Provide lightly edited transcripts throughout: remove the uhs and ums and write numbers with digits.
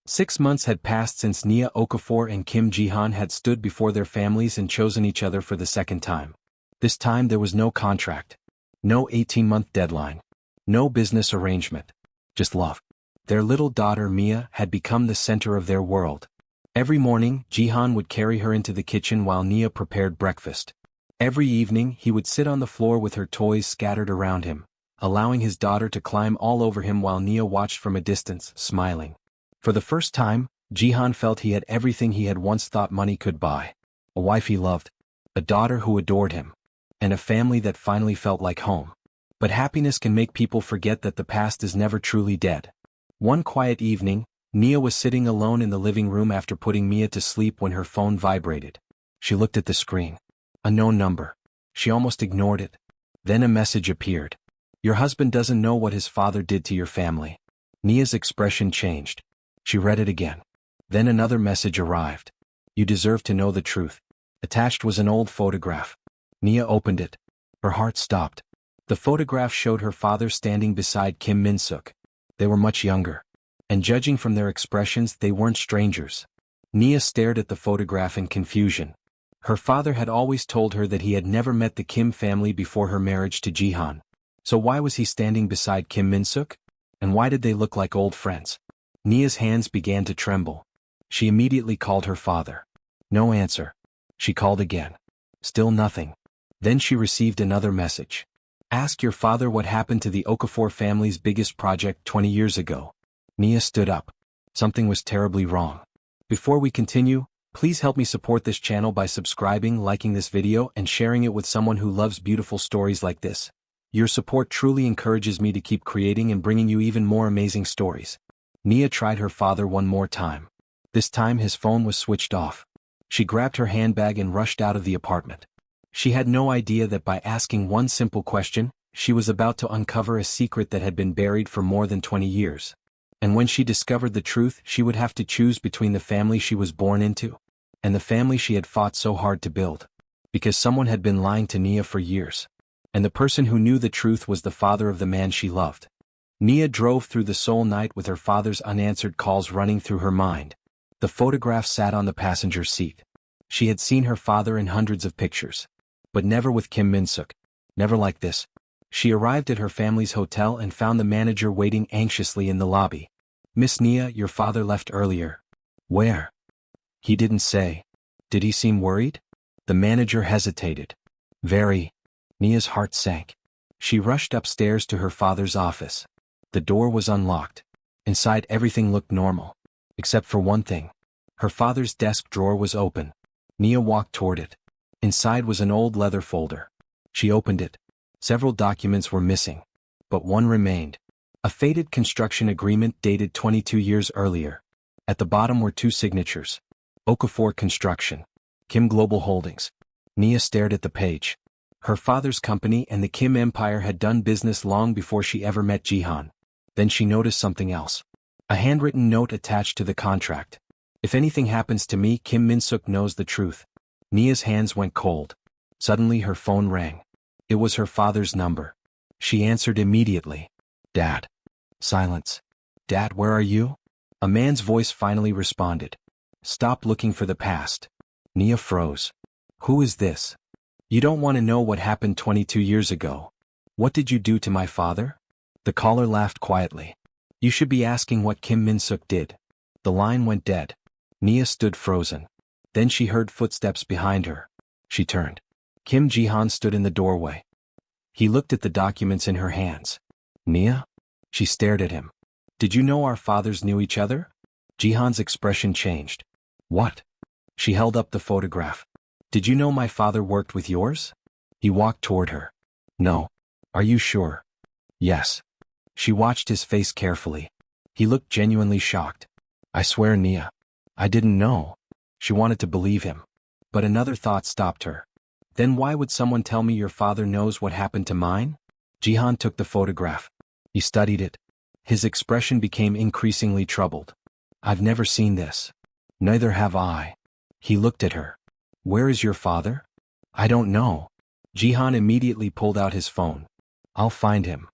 6 months had passed since Nia Okafor and Kim Jee-Han had stood before their families and chosen each other for the second time. This time there was no contract. No 18-month deadline. No business arrangement. Just love. Their little daughter Mia had become the center of their world. Every morning, Jee-Han would carry her into the kitchen while Nia prepared breakfast. Every evening, he would sit on the floor with her toys scattered around him, allowing his daughter to climb all over him while Nia watched from a distance, smiling. For the first time, Jee-Han felt he had everything he had once thought money could buy. A wife he loved, a daughter who adored him, and a family that finally felt like home. But happiness can make people forget that the past is never truly dead. One quiet evening, Nia was sitting alone in the living room after putting Mia to sleep when her phone vibrated. She looked at the screen. A known number. She almost ignored it. Then a message appeared. "Your husband doesn't know what his father did to your family." Nia's expression changed. She read it again. Then another message arrived. "You deserve to know the truth." Attached was an old photograph. Nia opened it. Her heart stopped. The photograph showed her father standing beside Kim Min-Suk. They were much younger. And judging from their expressions, they weren't strangers. Nia stared at the photograph in confusion. Her father had always told her that he had never met the Kim family before her marriage to Jee-Han. So why was he standing beside Kim Min-Suk? And why did they look like old friends? Nia's hands began to tremble. She immediately called her father. No answer. She called again. Still nothing. Then she received another message. "Ask your father what happened to the Okafor family's biggest project 20 years ago." Nia stood up. Something was terribly wrong. Before we continue, please help me support this channel by subscribing, liking this video, and sharing it with someone who loves beautiful stories like this. Your support truly encourages me to keep creating and bringing you even more amazing stories. Nia tried her father one more time. This time his phone was switched off. She grabbed her handbag and rushed out of the apartment. She had no idea that by asking one simple question, she was about to uncover a secret that had been buried for more than 20 years. And when she discovered the truth, she would have to choose between the family she was born into and the family she had fought so hard to build. Because someone had been lying to Nia for years. And the person who knew the truth was the father of the man she loved. Nia drove through the Seoul night with her father's unanswered calls running through her mind. The photograph sat on the passenger seat. She had seen her father in hundreds of pictures. But never with Kim Min-Suk. Never like this. She arrived at her family's hotel and found the manager waiting anxiously in the lobby. "Miss Nia, your father left earlier." "Where?" "He didn't say." "Did he seem worried?" The manager hesitated. "Very." Nia's heart sank. She rushed upstairs to her father's office. The door was unlocked. Inside everything looked normal. Except for one thing. Her father's desk drawer was open. Nia walked toward it. Inside was an old leather folder. She opened it. Several documents were missing. But one remained. A faded construction agreement dated 22 years earlier. At the bottom were two signatures. Okafor Construction. Kim Global Holdings. Nia stared at the page. Her father's company and the Kim Empire had done business long before she ever met Jee-Han. Then she noticed something else. A handwritten note attached to the contract. "If anything happens to me, Kim Min-Suk knows the truth." Nia's hands went cold. Suddenly her phone rang. It was her father's number. She answered immediately. "Dad." Silence. "Dad, where are you?" A man's voice finally responded. "Stop looking for the past." Nia froze. "Who is this?" "You don't want to know what happened 22 years ago. What did you do to my father?" The caller laughed quietly. "You should be asking what Kim Min-Suk did." The line went dead. Nia stood frozen. Then she heard footsteps behind her. She turned. Kim Jee-Han stood in the doorway. He looked at the documents in her hands. "Nia?" She stared at him. "Did you know our fathers knew each other?" Jee-Han's expression changed. "What?" She held up the photograph. "Did you know my father worked with yours?" He walked toward her. "No." "Are you sure?" "Yes." She watched his face carefully. He looked genuinely shocked. "I swear, Nia. I didn't know." She wanted to believe him. But another thought stopped her. "Then why would someone tell me your father knows what happened to mine?" Jee-Han took the photograph. He studied it. His expression became increasingly troubled. "I've never seen this." "Neither have I." He looked at her. "Where is your father?" "I don't know." Jee-Han immediately pulled out his phone. "I'll find him."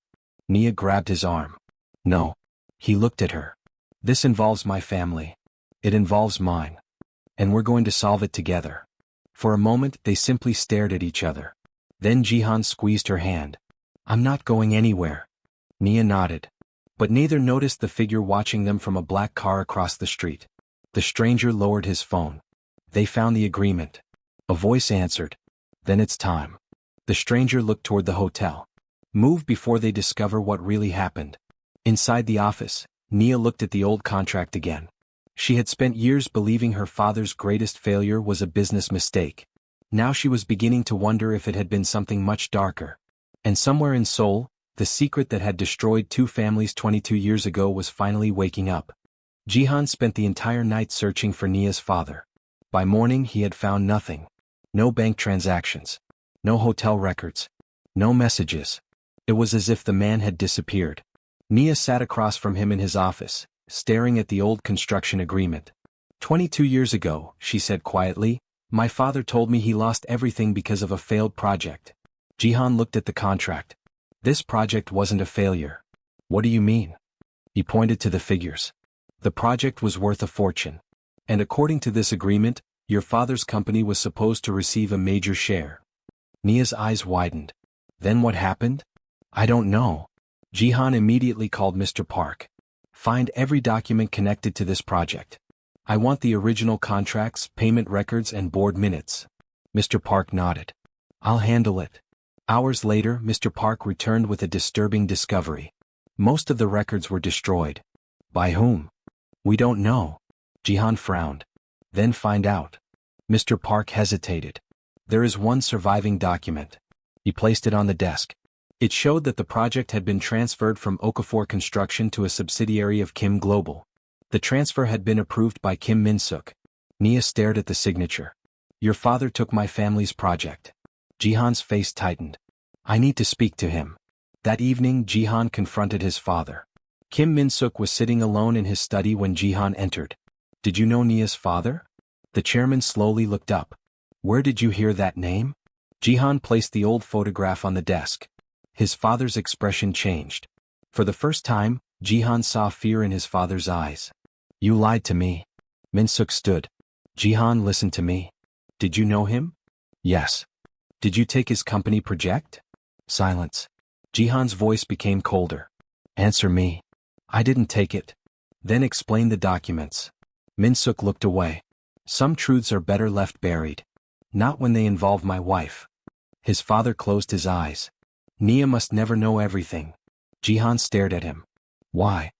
Nia grabbed his arm. "No." He looked at her. This involves my family. It involves mine. And we're going to solve it together. For a moment they simply stared at each other. Then Jee-Han squeezed her hand. I'm not going anywhere. Nia nodded. But neither noticed the figure watching them from a black car across the street. The stranger lowered his phone. They found the agreement. A voice answered. Then it's time. The stranger looked toward the hotel. Move before they discover what really happened. Inside the office, Nia looked at the old contract again. She had spent years believing her father's greatest failure was a business mistake. Now she was beginning to wonder if it had been something much darker. And somewhere in Seoul, the secret that had destroyed two families 22 years ago was finally waking up. Jee-Han spent the entire night searching for Nia's father. By morning he had found nothing. No bank transactions. No hotel records. No messages. It was as if the man had disappeared. Nia sat across from him in his office, staring at the old construction agreement. 22 years ago, she said quietly, my father told me he lost everything because of a failed project. Jee-Han looked at the contract. This project wasn't a failure. What do you mean? He pointed to the figures. The project was worth a fortune. And according to this agreement, your father's company was supposed to receive a major share. Nia's eyes widened. Then what happened? I don't know. Jee-Han immediately called Mr. Park. Find every document connected to this project. I want the original contracts, payment records and board minutes. Mr. Park nodded. I'll handle it. Hours later, Mr. Park returned with a disturbing discovery. Most of the records were destroyed. By whom? We don't know. Jee-Han frowned. Then find out. Mr. Park hesitated. There is one surviving document. He placed it on the desk. It showed that the project had been transferred from Okafor Construction to a subsidiary of Kim Global. The transfer had been approved by Kim Min-Suk. Nia stared at the signature. Your father took my family's project. Jee-Han's face tightened. I need to speak to him. That evening Jee-Han confronted his father. Kim Min-Suk was sitting alone in his study when Jee-Han entered. Did you know Nia's father? The chairman slowly looked up. Where did you hear that name? Jee-Han placed the old photograph on the desk. His father's expression changed. For the first time, Jee-Han saw fear in his father's eyes. You lied to me. Min-Suk stood. Jee-Han, listen to me. Did you know him? Yes. Did you take his company project? Silence. Jee-Han's voice became colder. Answer me. I didn't take it. Then explain the documents. Min-Suk looked away. Some truths are better left buried. Not when they involve my wife. His father closed his eyes. Nia must never know everything. Jee-Han stared at him. Why?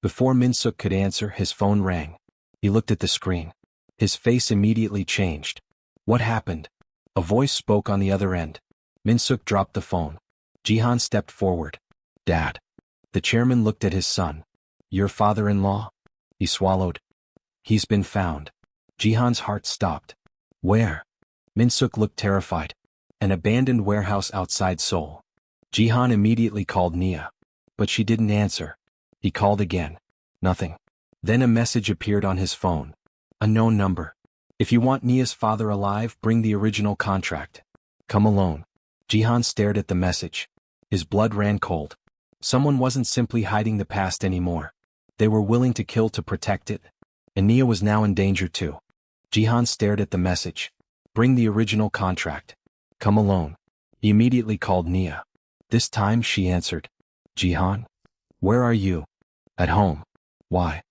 Before Min-Suk could answer, his phone rang. He looked at the screen. His face immediately changed. What happened? A voice spoke on the other end. Min-Suk dropped the phone. Jee-Han stepped forward. Dad. The chairman looked at his son. Your father-in-law? He swallowed. He's been found. Jee-Han's heart stopped. Where? Min-Suk looked terrified. An abandoned warehouse outside Seoul. Jee-Han immediately called Nia. But she didn't answer. He called again. Nothing. Then a message appeared on his phone. A known number. If you want Nia's father alive, bring the original contract. Come alone. Jee-Han stared at the message. His blood ran cold. Someone wasn't simply hiding the past anymore. They were willing to kill to protect it. And Nia was now in danger too. Jee-Han stared at the message. Bring the original contract. Come alone. He immediately called Nia. This time she answered. Jee-Han? Where are you? At home. Why?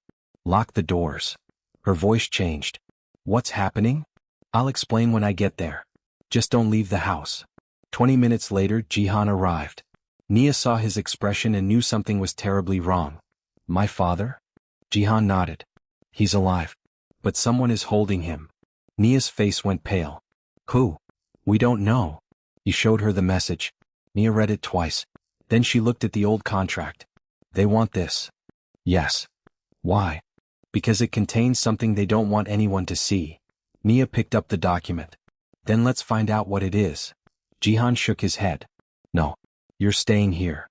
Lock the doors. Her voice changed. What's happening? I'll explain when I get there. Just don't leave the house. 20 minutes later, Jee-Han arrived. Nia saw his expression and knew something was terribly wrong. My father? Jee-Han nodded. He's alive. But someone is holding him. Nia's face went pale. Who? We don't know. He showed her the message. Nia read it twice. Then she looked at the old contract. They want this. Yes. Why? Because it contains something they don't want anyone to see. Nia picked up the document. Then let's find out what it is. Jee-Han shook his head. No. You're staying here.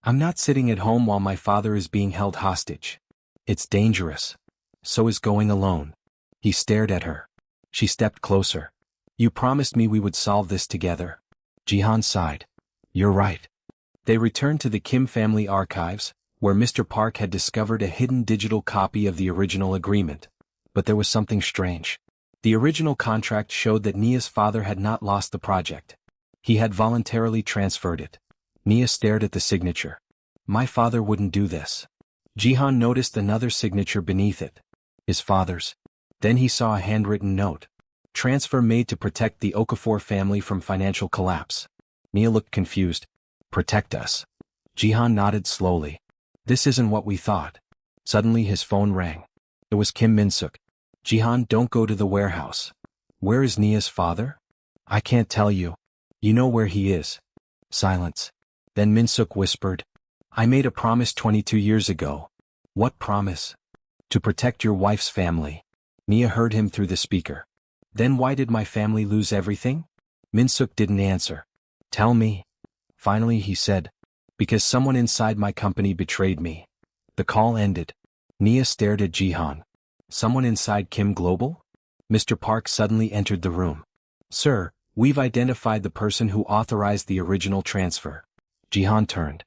I'm not sitting at home while my father is being held hostage. It's dangerous. So is going alone. He stared at her. She stepped closer. You promised me we would solve this together. Jee-Han sighed. You're right. They returned to the Kim family archives, where Mr. Park had discovered a hidden digital copy of the original agreement. But there was something strange. The original contract showed that Nia's father had not lost the project. He had voluntarily transferred it. Nia stared at the signature. My father wouldn't do this. Jee-Han noticed another signature beneath it. His father's. Then he saw a handwritten note. Transfer made to protect the Okafor family from financial collapse. Nia looked confused. Protect us. Jee-Han nodded slowly. This isn't what we thought. Suddenly his phone rang. It was Kim Min-Suk. Jee-Han, don't go to the warehouse. Where is Nia's father? I can't tell you. You know where he is. Silence. Then Min-Suk whispered. I made a promise 22 years ago. What promise? To protect your wife's family. Nia heard him through the speaker. Then why did my family lose everything? Min-Suk didn't answer. Tell me. Finally he said. Because someone inside my company betrayed me. The call ended. Nia stared at Jee-Han. Someone inside Kim Global? Mr. Park suddenly entered the room. Sir, we've identified the person who authorized the original transfer. Jee-Han turned.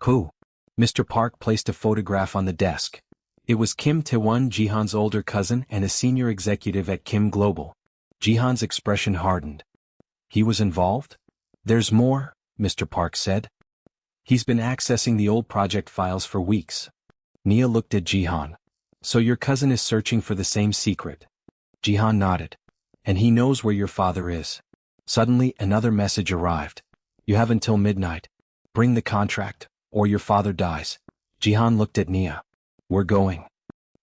Who? Mr. Park placed a photograph on the desk. It was Kim Tae-won, Jee-Han's older cousin and a senior executive at Kim Global. Jee-Han's expression hardened. He was involved? There's more, Mr. Park said. He's been accessing the old project files for weeks. Nia looked at Jee-Han. So your cousin is searching for the same secret? Jee-Han nodded. And he knows where your father is. Suddenly another message arrived. You have until midnight. Bring the contract, or your father dies. Jee-Han looked at Nia. We're going.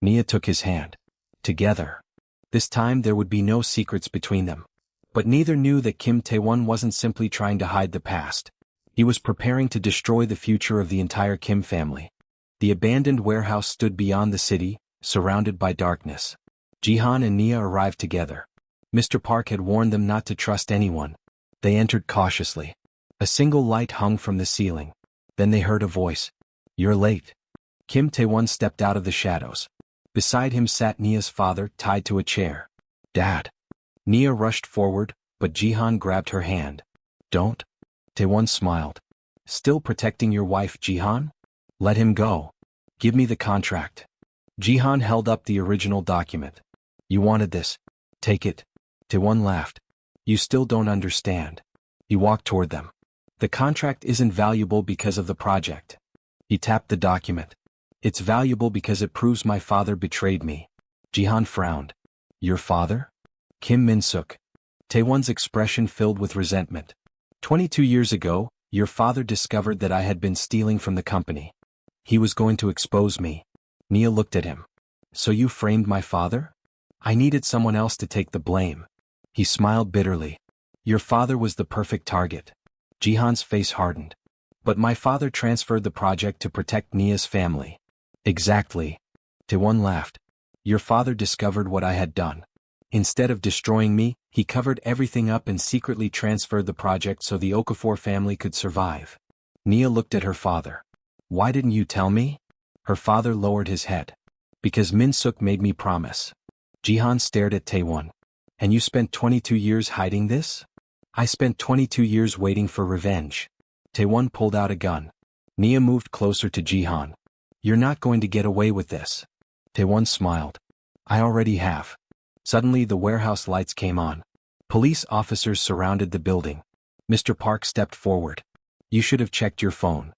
Nia took his hand. Together. This time there would be no secrets between them. But neither knew that Kim Tae-won wasn't simply trying to hide the past. He was preparing to destroy the future of the entire Kim family. The abandoned warehouse stood beyond the city, surrounded by darkness. Jee-Han and Nia arrived together. Mr. Park had warned them not to trust anyone. They entered cautiously. A single light hung from the ceiling. Then they heard a voice. You're late. Kim Tae-won stepped out of the shadows. Beside him sat Nia's father, tied to a chair. Dad. Nia rushed forward, but Jee-Han grabbed her hand. Don't. Tae-won smiled. Still protecting your wife, Jee-Han? Let him go. Give me the contract. Jee-Han held up the original document. You wanted this. Take it. Tae-won laughed. You still don't understand. He walked toward them. The contract isn't valuable because of the project. He tapped the document. It's valuable because it proves my father betrayed me. Jee-Han frowned. Your father? Kim Min-Suk. Tae-won's expression filled with resentment. 22 years ago, your father discovered that I had been stealing from the company. He was going to expose me. Nia looked at him. So you framed my father? I needed someone else to take the blame. He smiled bitterly. Your father was the perfect target. Jee-Han's face hardened. But my father transferred the project to protect Nia's family. Exactly. Tae-won laughed. Your father discovered what I had done. Instead of destroying me, he covered everything up and secretly transferred the project so the Okafor family could survive. Nia looked at her father. Why didn't you tell me? Her father lowered his head. Because Min-Suk made me promise. Jee-Han stared at Tae-won. And you spent 22 years hiding this? I spent 22 years waiting for revenge. Tae-won pulled out a gun. Nia moved closer to Jee-Han. You're not going to get away with this. Tae-won smiled. I already have. Suddenly the warehouse lights came on. Police officers surrounded the building. Mr. Park stepped forward. You should have checked your phone.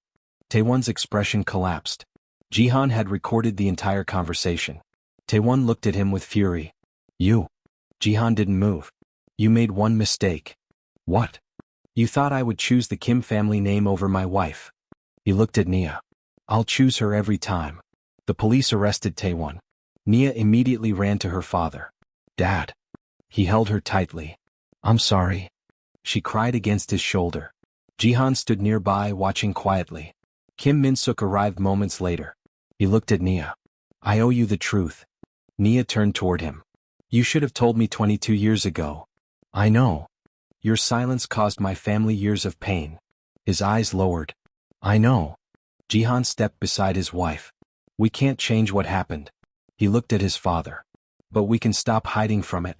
Tae-won's expression collapsed. Jee-Han had recorded the entire conversation. Tae-won looked at him with fury. You. Jee-Han didn't move. You made one mistake. What? You thought I would choose the Kim family name over my wife. He looked at Nia. I'll choose her every time. The police arrested Tae-won. Nia immediately ran to her father. Dad. He held her tightly. I'm sorry. She cried against his shoulder. Jee-Han stood nearby watching quietly. Kim Min-Suk arrived moments later. He looked at Nia. I owe you the truth. Nia turned toward him. You should have told me 22 years ago. I know. Your silence caused my family years of pain. His eyes lowered. I know. Jee-Han stepped beside his wife. We can't change what happened. He looked at his father. But we can stop hiding from it.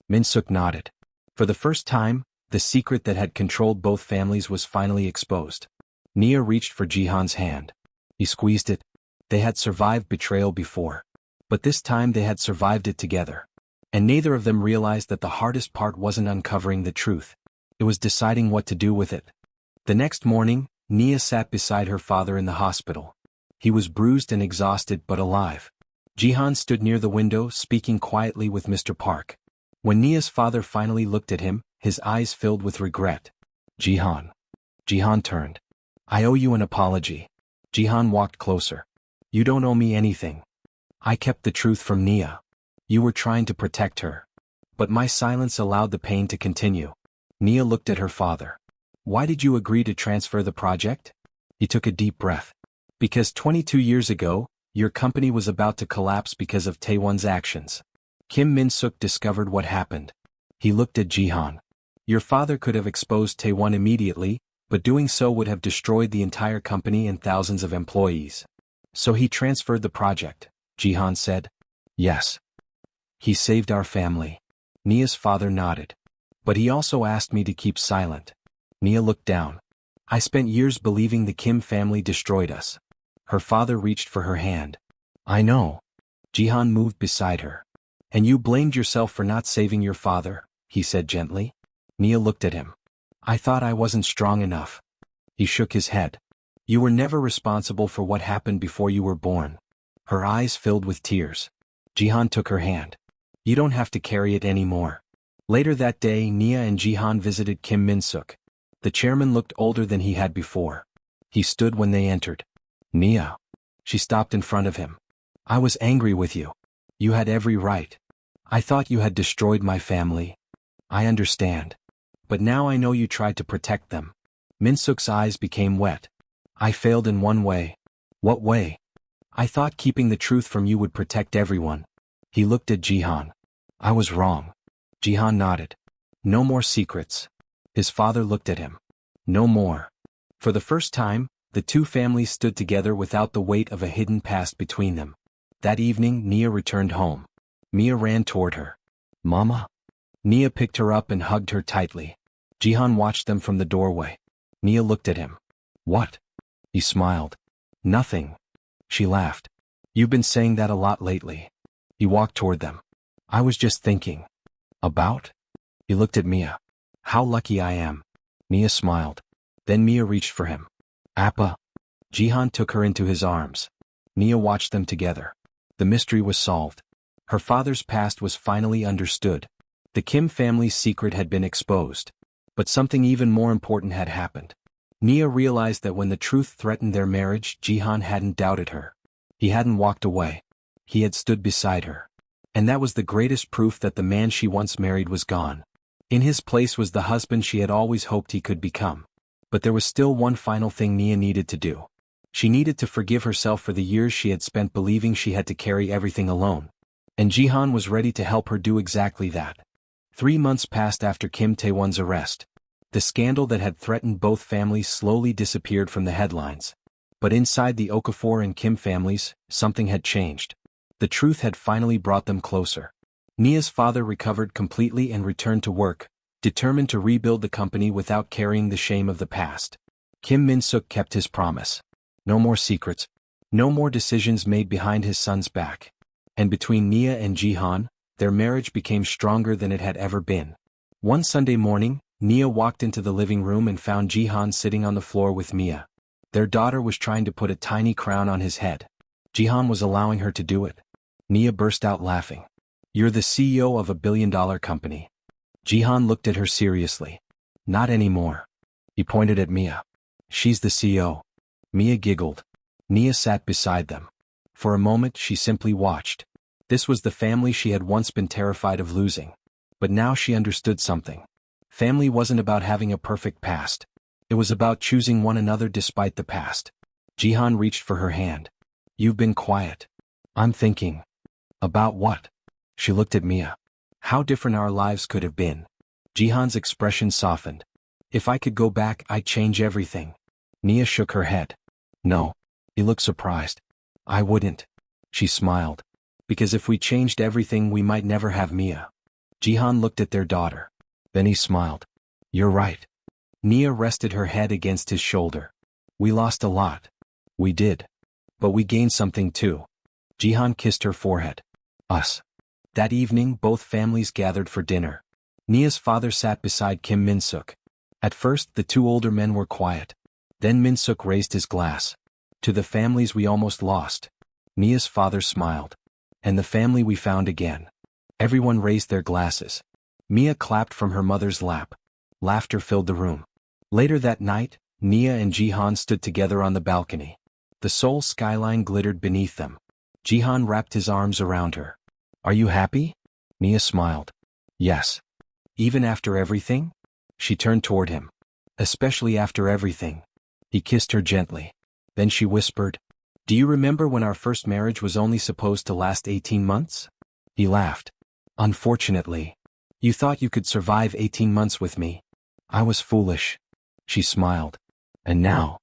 Min-Suk nodded. For the first time, the secret that had controlled both families was finally exposed. Nia reached for Jee-Han's hand. He squeezed it. They had survived betrayal before. But this time they had survived it together. And neither of them realized that the hardest part wasn't uncovering the truth. It was deciding what to do with it. The next morning, Nia sat beside her father in the hospital. He was bruised and exhausted but alive. Jee-Han stood near the window, speaking quietly with Mr. Park. When Nia's father finally looked at him, his eyes filled with regret. Jee-Han. Jee-Han turned. I owe you an apology. Jee-Han walked closer. You don't owe me anything. I kept the truth from Nia. You were trying to protect her. But my silence allowed the pain to continue. Nia looked at her father. Why did you agree to transfer the project? He took a deep breath. Because 22 years ago, your company was about to collapse because of Taewon's actions. Kim Min-Suk discovered what happened. He looked at Jee-Han. Your father could have exposed Taewon immediately, but doing so would have destroyed the entire company and thousands of employees. So he transferred the project, Jee-Han said. Yes. He saved our family. Nia's father nodded. But he also asked me to keep silent. Nia looked down. I spent years believing the Kim family destroyed us. Her father reached for her hand. I know. Jee-Han moved beside her. And you blamed yourself for not saving your father, he said gently. Nia looked at him. I thought I wasn't strong enough. He shook his head. You were never responsible for what happened before you were born. Her eyes filled with tears. Jee-Han took her hand. You don't have to carry it anymore. Later that day, Nia and Jee-Han visited Kim Min-Suk. The chairman looked older than he had before. He stood when they entered. Nia. She stopped in front of him. I was angry with you. You had every right. I thought you had destroyed my family. I understand. But now I know you tried to protect them. Min-Suk's eyes became wet. I failed in one way. What way? I thought keeping the truth from you would protect everyone. He looked at Jee-Han. I was wrong. Jee-Han nodded. No more secrets. His father looked at him. No more. For the first time, the two families stood together without the weight of a hidden past between them. That evening, Nia returned home. Mia ran toward her. Mama? Nia picked her up and hugged her tightly. Jee-Han watched them from the doorway. Nia looked at him. What? He smiled. Nothing. She laughed. You've been saying that a lot lately. He walked toward them. I was just thinking. About? He looked at Mia. How lucky I am. Nia smiled. Then Mia reached for him. Appa. Jee-Han took her into his arms. Nia watched them together. The mystery was solved. Her father's past was finally understood. The Kim family's secret had been exposed. But something even more important had happened. Nia realized that when the truth threatened their marriage, Jee-Han hadn't doubted her. He hadn't walked away. He had stood beside her. And that was the greatest proof that the man she once married was gone. In his place was the husband she had always hoped he could become. But there was still one final thing Nia needed to do. She needed to forgive herself for the years she had spent believing she had to carry everything alone. And Jee-Han was ready to help her do exactly that. 3 months passed after Kim Taewon's arrest. The scandal that had threatened both families slowly disappeared from the headlines. But inside the Okafor and Kim families, something had changed. The truth had finally brought them closer. Nia's father recovered completely and returned to work, determined to rebuild the company without carrying the shame of the past. Kim Min-Suk kept his promise. No more secrets. No more decisions made behind his son's back. And between Nia and Jee-Han, their marriage became stronger than it had ever been. One Sunday morning, Nia walked into the living room and found Jee-Han sitting on the floor with Mia. Their daughter was trying to put a tiny crown on his head. Jee-Han was allowing her to do it. Nia burst out laughing. You're the CEO of a billion-dollar company. Jee-Han looked at her seriously. Not anymore. He pointed at Mia. She's the CEO. Mia giggled. Nia sat beside them. For a moment she simply watched. This was the family she had once been terrified of losing. But now she understood something. Family wasn't about having a perfect past. It was about choosing one another despite the past. Jee-Han reached for her hand. You've been quiet. I'm thinking. About what? She looked at Mia. How different our lives could have been. Jee-Han's expression softened. If I could go back, I'd change everything. Nia shook her head. No. He looked surprised. I wouldn't. She smiled. Because if we changed everything, we might never have Mia. Jee-Han looked at their daughter. Then he smiled. You're right. Nia rested her head against his shoulder. We lost a lot. We did. But we gained something too. Jee-Han kissed her forehead. Us. That evening both families gathered for dinner. Nia's father sat beside Kim Min-Suk. At first the two older men were quiet. Then Min-Suk raised his glass. To the families we almost lost. Nia's father smiled. And the family we found again. Everyone raised their glasses. Mia clapped from her mother's lap. Laughter filled the room. Later that night, Nia and Jee-Han stood together on the balcony. The Seoul skyline glittered beneath them. Jee-Han wrapped his arms around her. Are you happy? Nia smiled. Yes. Even after everything? She turned toward him. Especially after everything. He kissed her gently. Then she whispered, Do you remember when our first marriage was only supposed to last 18 months? He laughed. Unfortunately. You thought you could survive 18 months with me. I was foolish. She smiled. And now?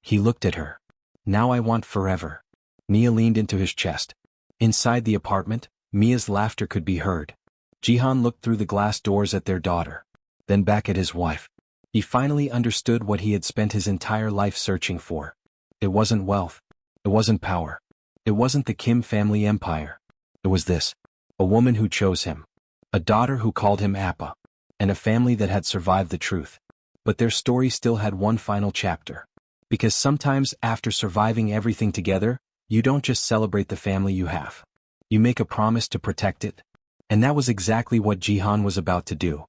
He looked at her. Now I want forever. Nia leaned into his chest. Inside the apartment, Mia's laughter could be heard. Jee-Han looked through the glass doors at their daughter. Then back at his wife. He finally understood what he had spent his entire life searching for. It wasn't wealth. It wasn't power. It wasn't the Kim family empire. It was this. A woman who chose him. A daughter who called him Appa. And a family that had survived the truth. But their story still had one final chapter. Because sometimes after surviving everything together, you don't just celebrate the family you have. You make a promise to protect it. And that was exactly what Jee-Han was about to do.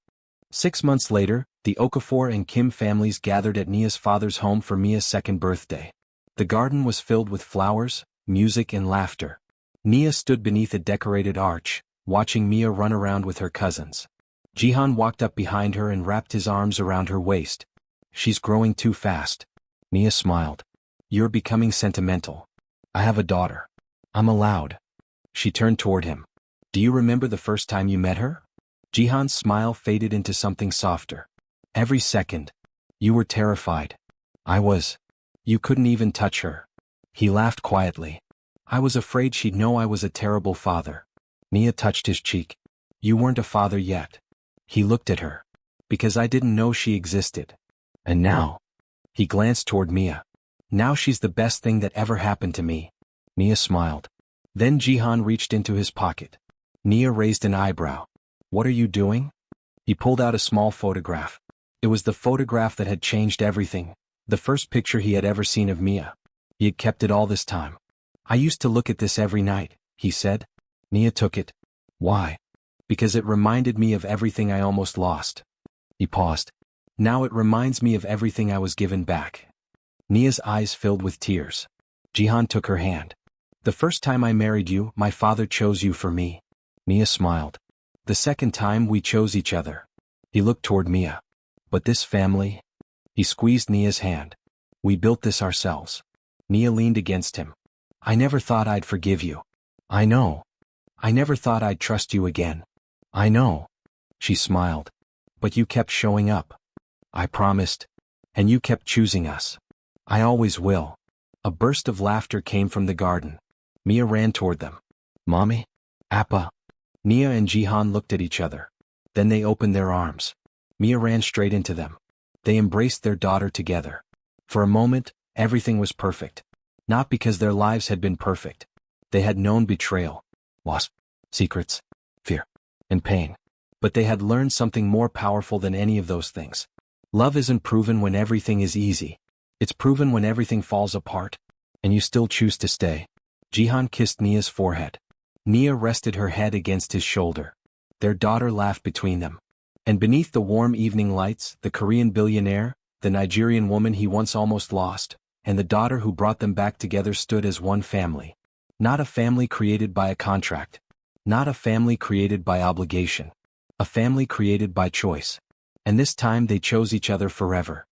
6 months later, the Okafor and Kim families gathered at Nia's father's home for Mia's second birthday. The garden was filled with flowers, music and laughter. Nia stood beneath a decorated arch, watching Mia run around with her cousins. Jee-Han walked up behind her and wrapped his arms around her waist. She's growing too fast. Nia smiled. You're becoming sentimental. I have a daughter. I'm allowed. She turned toward him. Do you remember the first time you met her? Jee-Han's smile faded into something softer. Every second. You were terrified. I was. You couldn't even touch her. He laughed quietly. I was afraid she'd know I was a terrible father. Nia touched his cheek. You weren't a father yet. He looked at her. Because I didn't know she existed. And now. He glanced toward Mia. Now she's the best thing that ever happened to me. Nia smiled. Then Jee-Han reached into his pocket. Nia raised an eyebrow. What are you doing? He pulled out a small photograph. It was the photograph that had changed everything. The first picture he had ever seen of Mia. He had kept it all this time. I used to look at this every night, he said. Nia took it. Why? Because it reminded me of everything I almost lost. He paused. Now it reminds me of everything I was given back. Nia's eyes filled with tears. Jee-Han took her hand. The first time I married you, my father chose you for me. Nia smiled. The second time we chose each other. He looked toward Mia. But this family? He squeezed Nia's hand. We built this ourselves. Nia leaned against him. I never thought I'd forgive you. I know. I never thought I'd trust you again. I know. She smiled. But you kept showing up. I promised. And you kept choosing us. I always will. A burst of laughter came from the garden. Mia ran toward them. Mommy? Appa? Nia and Jee-Han looked at each other. Then they opened their arms. Mia ran straight into them. They embraced their daughter together. For a moment, everything was perfect. Not because their lives had been perfect. They had known betrayal, loss, secrets, fear, and pain. But they had learned something more powerful than any of those things. Love isn't proven when everything is easy. It's proven when everything falls apart. And you still choose to stay. Jee-Han kissed Nia's forehead. Nia rested her head against his shoulder. Their daughter laughed between them. And beneath the warm evening lights, the Korean billionaire, the Nigerian woman he once almost lost, and the daughter who brought them back together stood as one family. Not a family created by a contract. Not a family created by obligation. A family created by choice. And this time they chose each other forever.